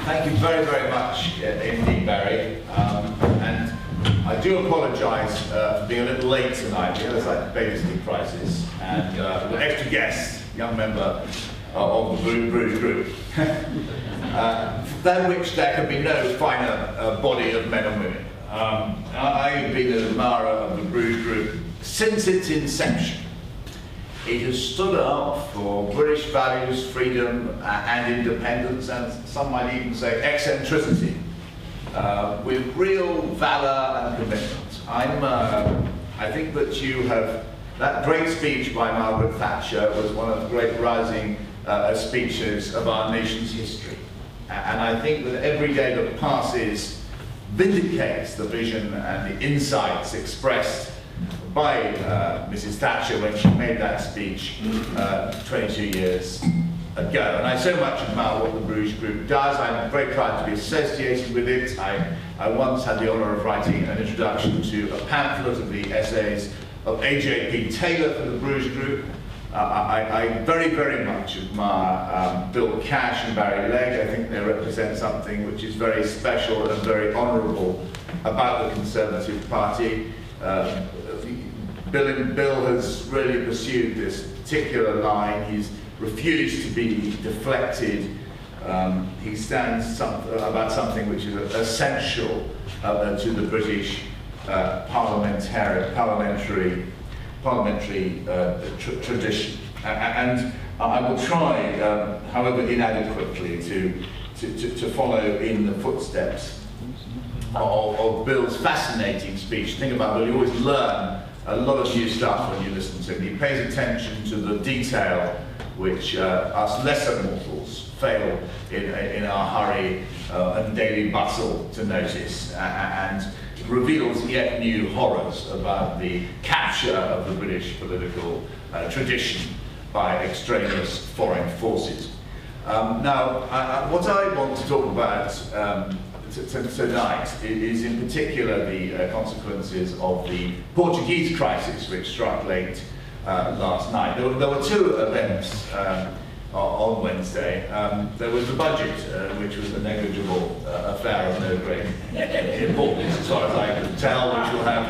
Thank you very, very much indeed, Barry. And I do apologise for being a little late tonight. We had a slight babysitting crisis, and an extra guest, young member of the Bruges group, than which there could be no finer body of men and women. I've been an admirer of the Bruges group since its inception. It has stood up for British values, freedom and independence, and some might even say eccentricity, with real valour and commitment. I think that you have, that great speech by Margaret Thatcher was one of the great rousing speeches of our nation's history. And I think that every day that passes vindicates the vision and the insights expressed by Mrs. Thatcher when she made that speech 22 years ago. And I so much admire what the Bruges Group does. I'm very proud to be associated with it. I once had the honour of writing an introduction to a pamphlet of the essays of A.J.P. Taylor for the Bruges Group. I very, very much admire Bill Cash and Barry Legge. I think they represent something which is very special and very honourable about the Conservative Party. Bill has really pursued this particular line. He's refused to be deflected. He stands about something which is essential to the British parliamentary tradition. And I will try, however inadequately, to follow in the footsteps of Bill's fascinating speech. Think about Bill, you always learn a lot of new stuff when you listen to him. He pays attention to the detail which us lesser mortals fail in our hurry and daily bustle to notice, and reveals yet new horrors about the capture of the British political tradition by extraneous foreign forces. Now, what I want to talk about tonight is in particular the consequences of the Portuguese crisis which struck late last night. There were two events on Wednesday. There was the budget, which was a negligible affair of no great importance as far as I could tell, which will have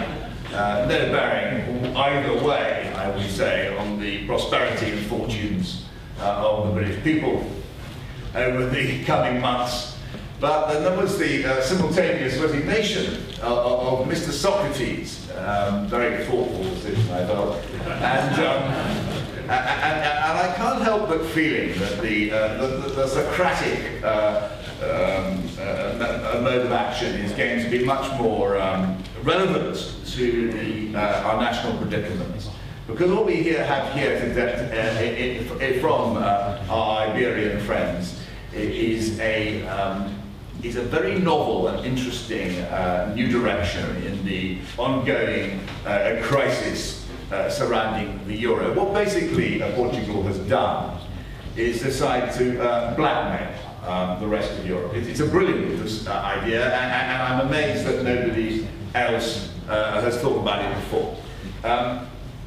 no bearing either way, I would say, on the prosperity and fortunes of the British people over the coming months. But then there was the simultaneous resignation of Mr. Socrates, very thoughtful decision, I felt, and I can't help but feeling that the Socratic mode of action is going to be much more relevant to our national predicaments. Because what we have here today, from our Iberian friends is a very novel and interesting new direction in the ongoing crisis surrounding the euro. What basically Portugal has done is decide to blackmail the rest of Europe. It's a brilliant idea, and I'm amazed that nobody else has thought about it before.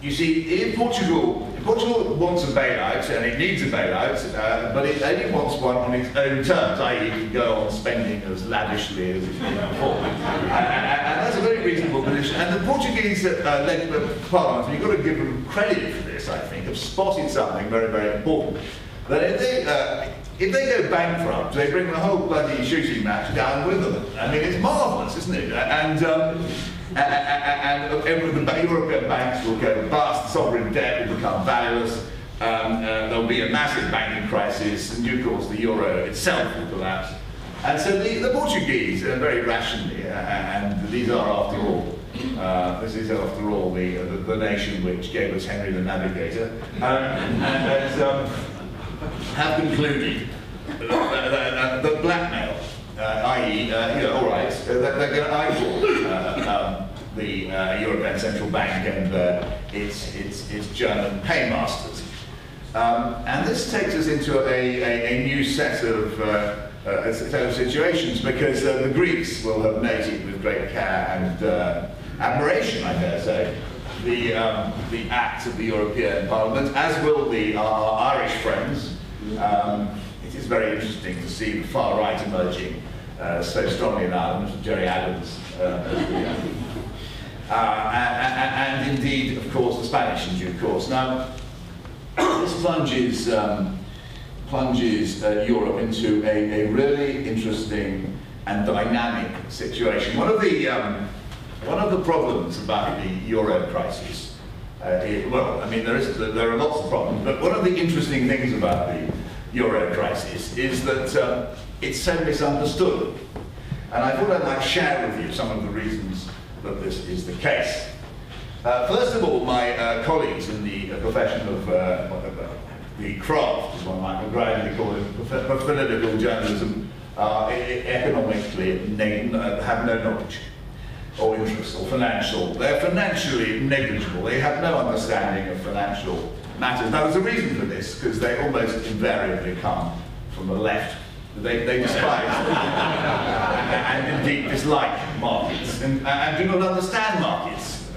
You see, in Portugal wants a bailout, and it needs a bailout, but it only wants one on its own terms, i.e. it can go on spending as lavishly as it did before. And that's a very reasonable position. And the Portuguese Parliament, you've got to give them credit for this, I think, have spotted something very, very important. That if they go bankrupt, they bring the whole bloody shooting match down with them. I mean, it's marvellous, isn't it? And the European banks will go bust, sovereign debt will become valueless, there'll be a massive banking crisis, in due course the euro itself will collapse. And so the Portuguese, very rationally, and these are after all, this is after all the nation which gave us Henry the Navigator, have concluded that blackmail, i.e., all right, they're going to eyeball the European Central Bank and its German paymasters. And this takes us into a new set of situations, because the Greeks will have noted with great care and admiration, I dare say, the act of the European Parliament, as will our Irish friends. It is very interesting to see the far right emerging so strongly in Ireland, Jerry Adams, and indeed, of course, the Spanish in due course. Now, this plunges Europe into a really interesting and dynamic situation. One of the problems about the Euro crisis, well, I mean, there are lots of problems, but one of the interesting things about the Euro crisis is that it's so misunderstood. And I thought I might share with you some of the reasons that this is the case. First of all, my colleagues in the profession of the craft, as one might gradually call it, political journalism, economically have no knowledge or interest or financial. They're financially negligible. They have no understanding of financial matters. Now, there's a reason for this, because they almost invariably come from the left. They despise and indeed dislike markets and do not understand markets.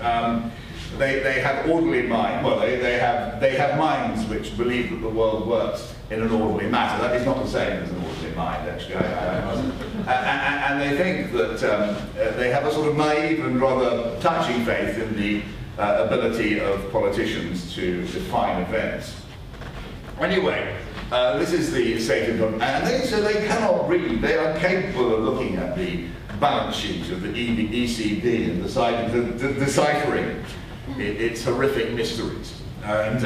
They have orderly minds. Well, they have minds which believe that the world works in an orderly manner. That is not the same as an orderly mind, actually. And they think that they have a sort of naive and rather touching faith in the ability of politicians to define events. Anyway, this is the state of government, and so they cannot read. They are capable of looking at the balance sheet of the ECB and deciphering its horrific mysteries and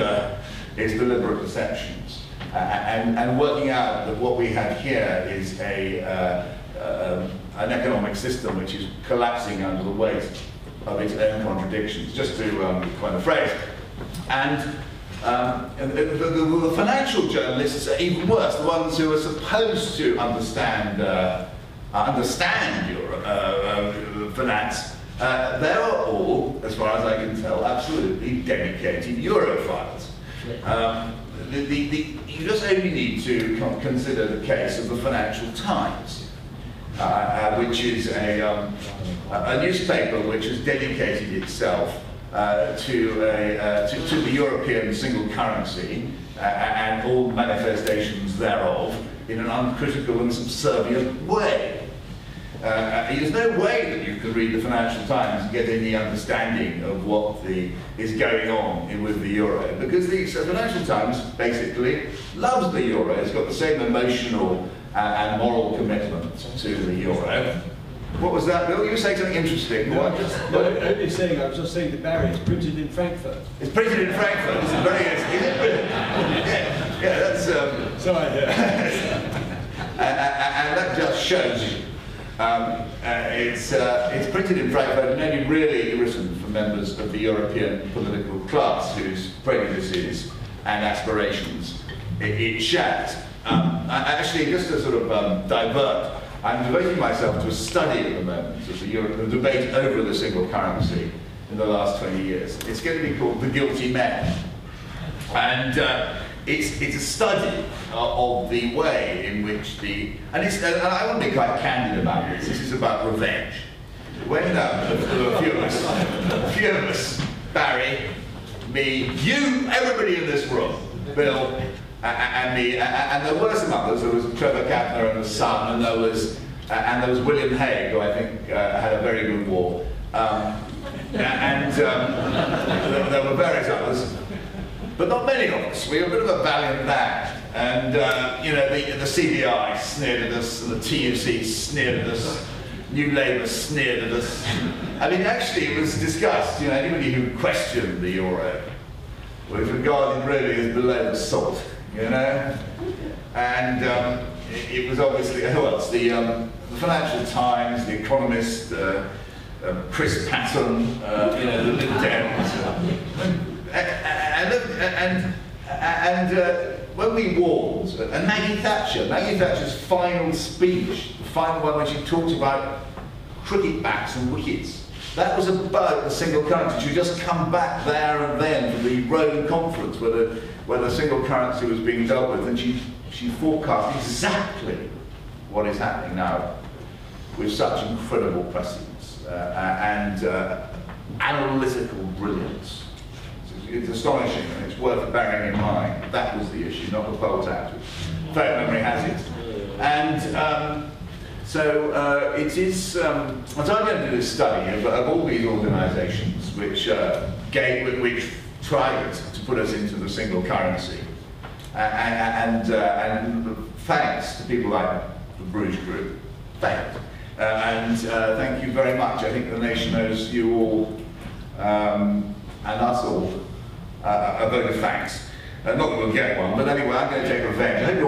its deliberate deceptions, and working out that what we have here is an economic system which is collapsing under the weight of its own contradictions, just to coin a phrase. And the financial journalists are even worse, the ones who are supposed to understand finance. They are all, as far as I can tell, absolutely dedicated Europhiles. You just only need to consider the case of the Financial Times, which is a newspaper which has dedicated itself to the European single currency and all manifestations thereof in an uncritical and subservient way. There's no way that you could read the Financial Times and get any understanding of what is going on with the euro, because the Financial Times basically loves the euro. It's got the same emotional and moral commitment to the euro. What was that, Bill? You were saying something interesting. No, I was just saying to Barry, it's printed in Frankfurt. It's printed in Frankfurt. It's very good. Yeah, that's... So I hear. And that just shows you. It's printed in Frankfurt and only really written for members of the European political class whose prejudices and aspirations it shares. Actually, just to sort of divert, I'm devoting myself to a study at the moment of the debate over the single currency in the last 20 years. It's going to be called The Guilty Men. And it's a study of the way in which and I want to be quite candid about this. This is about revenge. When a few of us, Barry, me, you, everybody in this room, Bill, and me, and there were some others. There was Trevor Kappner and his son, and there was William Hague, who I think had a very good war, and there were various others. But not many of us. We were a bit of a valiant band. And, you know, the CBI sneered at us, and the TUC sneered at us, New Labour sneered at us. I mean, actually, it was discussed. You know, anybody who questioned the euro was regarded really as below the salt, you know? And it was obviously, who else? The Financial Times, The Economist, Chris Patton, you know, the Lib Dems. And when we warned, and Maggie Thatcher's final speech, the final one when she talked about cricket bats and wickets, that was about the single currency. She just come back there and then from the Rome conference where the single currency was being dealt with, and she forecast exactly what is happening now with such incredible prescience and analytical brilliance. It's astonishing, and it's worth bearing in mind. That was the issue, not the poll tax. memory has it. And so it is, so I'm going to do this study of all these organisations which tried to put us into the single currency. And thanks to people like the Bruges Group, failed. Thank you very much. I think the nation owes you all and us all a vote of thanks. Not that we'll get one, but anyway, I'm going to take revenge. I hope you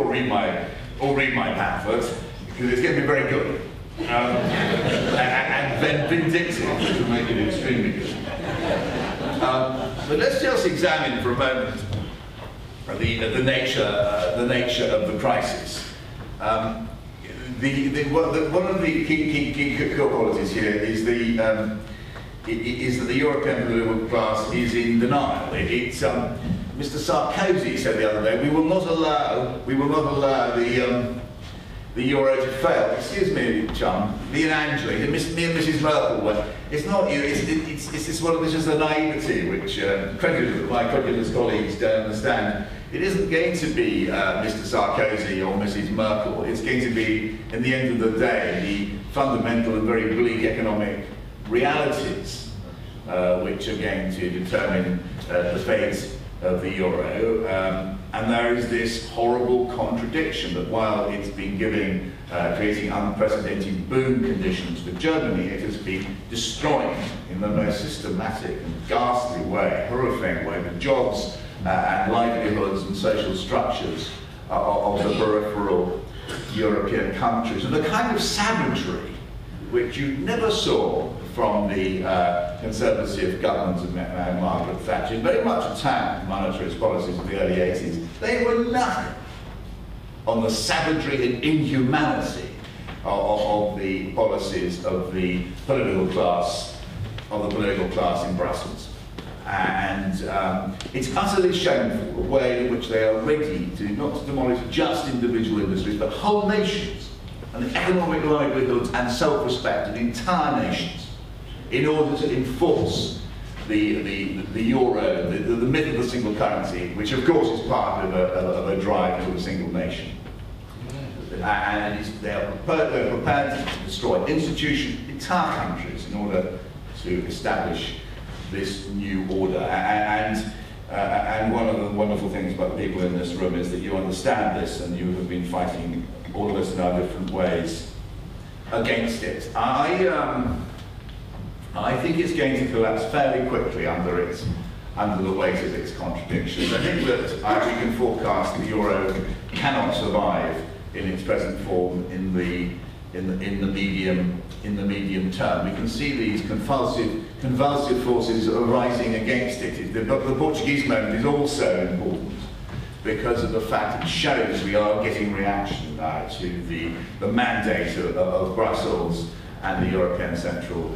all read my pamphlet, because it's going to be very good. And then vindictive, which will make it extremely good. But let's just examine for a moment the nature of the crisis. One of the key qualities here is that the European political class is in denial. Mr. Sarkozy said the other day, we will not allow the euro to fail. Excuse me, chum. Me and Angela, me and Mrs. Merkel. It's not you. It's just a naivety which my credulous colleagues don't understand. It isn't going to be Mr. Sarkozy or Mrs. Merkel. It's going to be, in the end of the day, the fundamental and very bleak economic realities which are going to determine the fate of the euro. And there is this horrible contradiction that while it's been creating unprecedented boom conditions for Germany, it has been destroying in the most systematic and ghastly way, horrifying way, the jobs and livelihoods and social structures of the peripheral European countries. And the kind of savagery which you never saw from the Conservative government of Margaret Thatcher, very much attacked monetarist policies of the early 80s. They were nothing on the savagery and inhumanity of the policies of the political class in Brussels. And it's utterly shameful the way in which they are ready to not to demolish just individual industries, but whole nations, and the economic livelihoods and self-respect of entire nations, in order to enforce the euro, the myth of the single currency, which of course is part of a drive to a single nation. And they're prepared to destroy institutions, entire countries, in order to establish this new order. And one of the wonderful things about the people in this room is that you understand this, and you have been fighting, all of us in our different ways, against it. I think it's going to collapse fairly quickly under the weight of its contradictions. I think that we can forecast the euro cannot survive in its present form in the medium term. We can see these convulsive forces arising against it. The Portuguese moment is also important because of the fact it shows we are getting reaction now to the mandate of Brussels and the European Central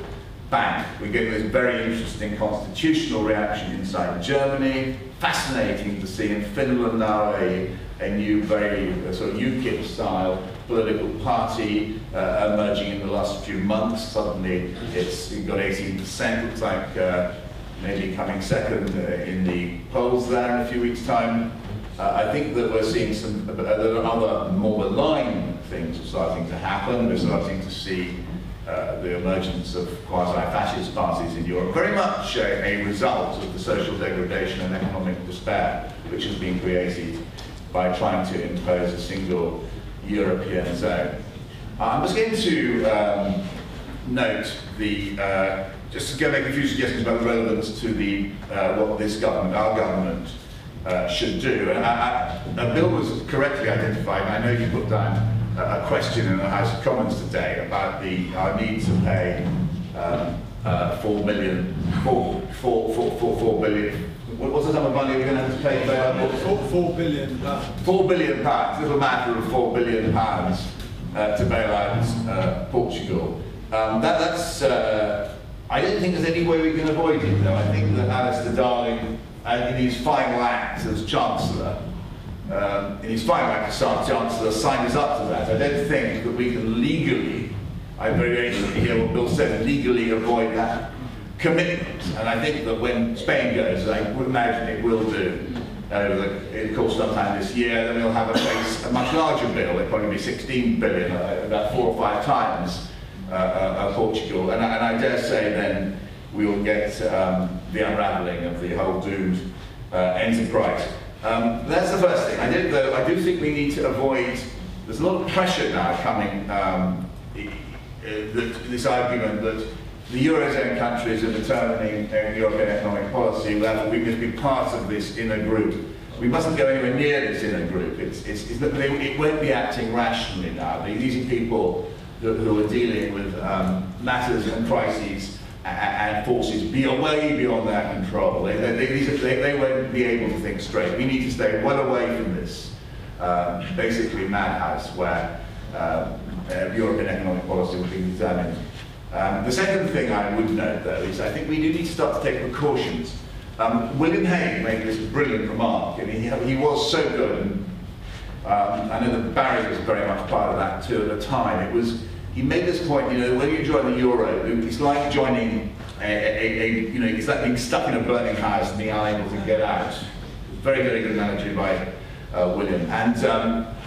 Bank. We're getting this very interesting constitutional reaction inside Germany. Fascinating to see in Finland now a new, very sort of UKIP-style political party emerging in the last few months. Suddenly it's got 18%, looks like maybe coming second in the polls there in a few weeks' time. I think that we're seeing some other more malign things are starting to happen. We're starting to see the emergence of quasi-fascist parties in Europe, very much a result of the social degradation and economic despair which has been created by trying to impose a single European zone. I'm just going to note just to make a few suggestions about the relevance to what this government, our government, should do. And Bill was correctly identified. I know you put down a question in the House of Commons today about our need to pay 4 billion. What's the sum of money we're going to have to pay? 4 billion pounds. 4 billion pounds. Little matter of 4 billion pounds to bail out Portugal. I don't think there's any way we can avoid it, though. I think that Alistair Darling, in his final act as Chancellor, signed us up to that. I don't think that we can legally, I very recently hear what Bill said, legally avoid that commitment. And I think that when Spain goes, I would imagine it will do, of course, sometime this year. Then we'll have a face a much larger bill. It'll probably be 16 billion, about 4 or 5 times Portugal. And I dare say then we will get the unravelling of the whole doomed enterprise. That's the first thing. I do think we need to avoid. There's a lot of pressure now coming. This argument that the Eurozone countries are determining European economic policy, therefore we must be part of this inner group. We mustn't go anywhere near this inner group. It won't be acting rationally now. These are people who are dealing with matters and crises and forces way beyond their control. They won't be able to think straight. We need to stay well away from this, basically madhouse where European economic policy will be determined. The second thing I would note, though, is I think we do need to start to take precautions. William Hague made this brilliant remark, and he was so good, and I know that Barry was very much part of that too at the time. He made this point, when you join the Euro, it's like joining it's like being stuck in a burning house and being unable to get out. Very, very good analogy by William. And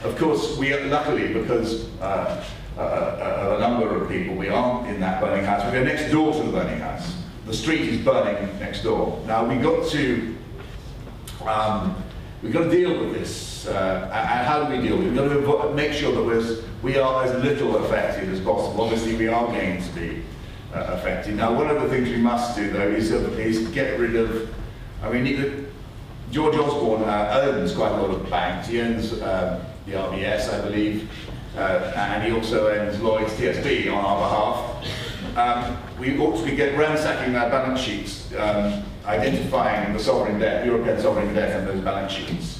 of course, we luckily, because a number of people, we aren't in that burning house. We go next door to the burning house. The street is burning next door. Now we've got to deal with this. And how do we deal with it? We've got to make sure that we are as little affected as possible. Obviously, we are going to be affected. Now, one of the things we must do, though, is get rid of. George Osborne owns quite a lot of banks. He owns the RBS, I believe. And he also owns Lloyd's TSB on our behalf. We ought to be ransacking our balance sheets, identifying the sovereign debt, European sovereign debt, and those balance sheets,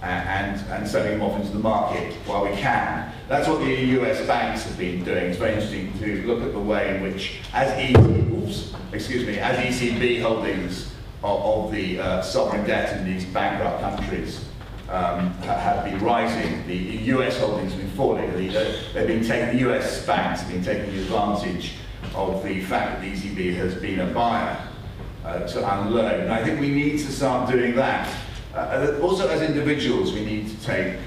and selling them off into the market while we can. That's what the US banks have been doing. It's very interesting to look at the way in which, as ECB holdings of the sovereign debt in these bankrupt countries have been rising, the US holdings have been falling. The US banks have been taking advantage of the fact that the ECB has been a buyer to unload. And I think we need to start doing that. Also, as individuals, we need to take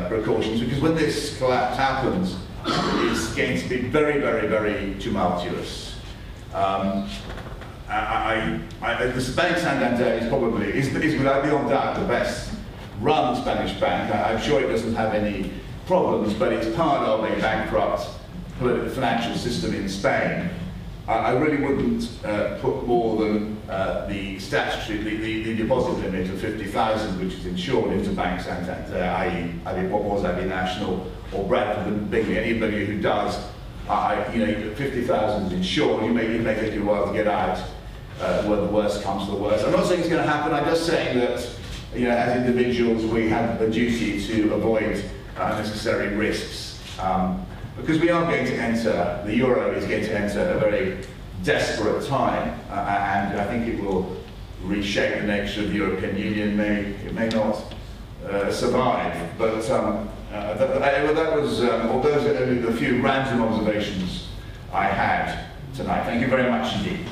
precautions, because when this collapse happens, it's going to be very, very, very tumultuous. The Bank Santander is without beyond doubt the best run Spanish bank. I'm sure it doesn't have any problems, but it's part of a bankrupt financial system in Spain. I really wouldn't put more than the statutory, the deposit limit of 50,000, which is insured, into Bank Santander, i.e. what was Abbey National or Bradford and Bingley. Anybody who does, 50,000 is insured. It may take you a while to get out when the worst comes to the worst. I'm not saying it's going to happen. I'm just saying that, as individuals, we have a duty to avoid unnecessary risks. Because we are going to enter, the euro is going to enter a very desperate time, and I think it will reshape the nature of the European Union. It may not survive, but those are only the few random observations I had tonight. Thank you very much indeed.